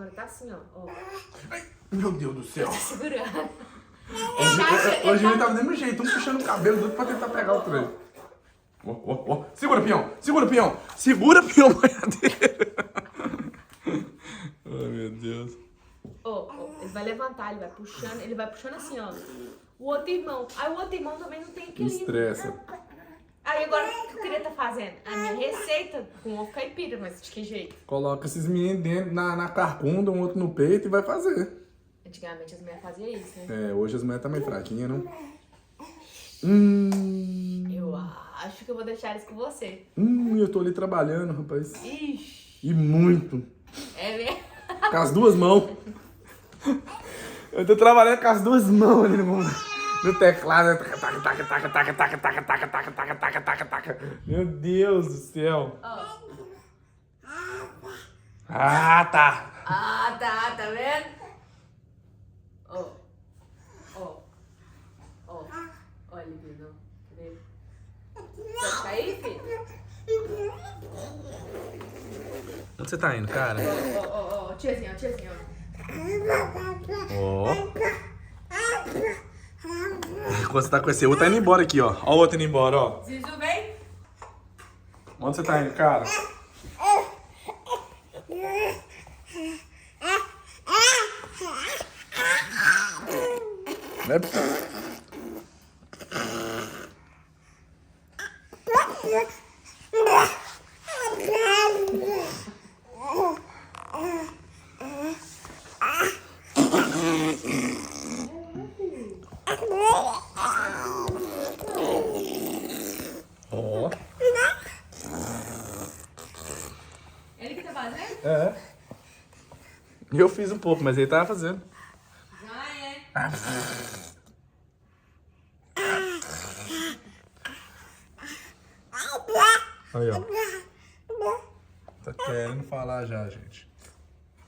agora tá assim, ó. Ai, meu Deus do céu. Tá segurando. Hoje ele tava do mesmo jeito, um puxando o cabelo do outro pra tentar pegar o trem. Ó. Segura, peão. Segura, peão. Segura, peão, boiadeiro. Ai, meu Deus. Ele vai levantar, ele vai puxando assim, ó. O outro irmão. Aí o outro irmão também não tem equilíbrio. Estressa. Aí agora, o que eu queria estar fazendo? A minha receita com ovo caipira, mas de que jeito? Coloca esses meninos dentro na carcunda, um outro no peito e vai fazer. Antigamente as mulheres faziam isso, né? É, hoje as mulheres tá meio fraquinhas, não? Eu acho que eu vou deixar isso com você. Eu tô ali trabalhando, rapaz. Ixi. E muito. É mesmo? Com as duas mãos. Eu tô trabalhando com as duas mãos ali no teclado. Taca. Meu Deus do céu. Ah, tá. Ah, tá vendo? Olha, Bruno. Vai ficar aí, filho? Onde você tá indo, cara? Tiazinha. Ó. Enquanto você tá com esse outro, tá indo embora aqui, ó. Ó o outro indo embora, ó. Zizu, vem. Onde você tá indo, cara? Ó. Ele que tá fazendo? É. Eu fiz um pouco, mas ele tava fazendo. Já é. Aí, ó. Tá querendo falar já, gente.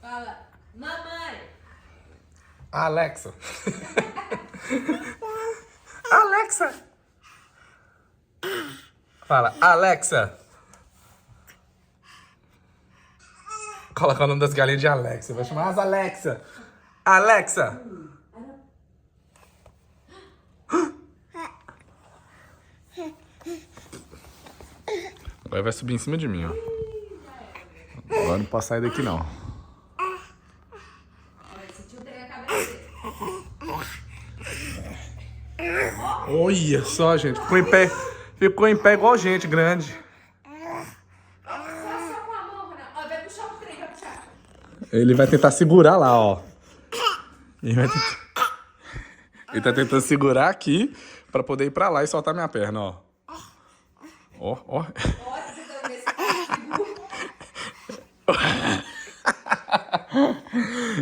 Fala, mamãe. Alexa. Alexa. Fala, Alexa. Coloca o nome das galinhas de Alexa. Vai chamar as Alexa. Alexa. Agora vai subir em cima de mim, ó. Agora não posso sair daqui, não. Olha, esse tio tem a cabeça dele. Olha só, gente. Ficou em pé igual gente grande. Só com a mão, Ronaldo. Ó, vai puxar o trem, vai puxar. Ele vai tentar segurar lá, ó. Ele tá tentando segurar aqui pra poder ir pra lá e soltar minha perna, ó. Ó. Olha, você tá nesse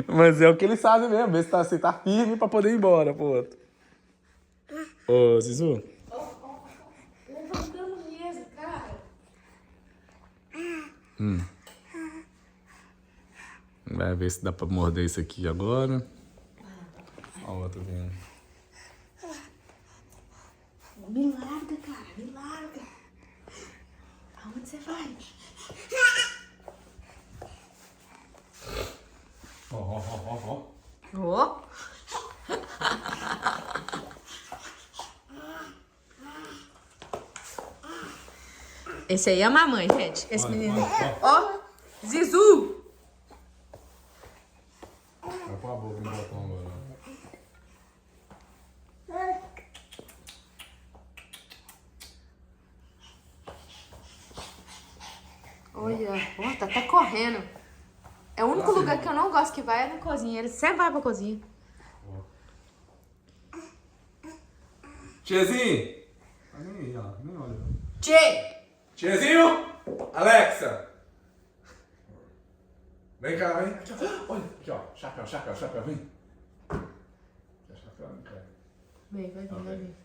Mas é o que eles fazem mesmo. Ver se tá firme pra poder ir embora pro outro. Ô, Zizu. levantando mesmo, cara. Vai ver se dá pra morder isso aqui agora. Ó, o outro vindo. Me larga, cara, me larga. Aonde você vai? Ó. Ó. Esse aí é a mamãe, gente. Esse menino. Ó, Zizu. Vai pôr a boca no botão agora. Olha, ó, tá até correndo. É o único lugar que eu não gosto que vai é na cozinha. Ele sempre vai pra cozinha. Tiezinho! Nem aí, ó. Nem olha. Tchê! Tiezinho! Alexa! Vem cá, vem. Aqui, ó. Olha, aqui, ó. Chapéu, vem. Chapéu, não quer. Vem, vai vir.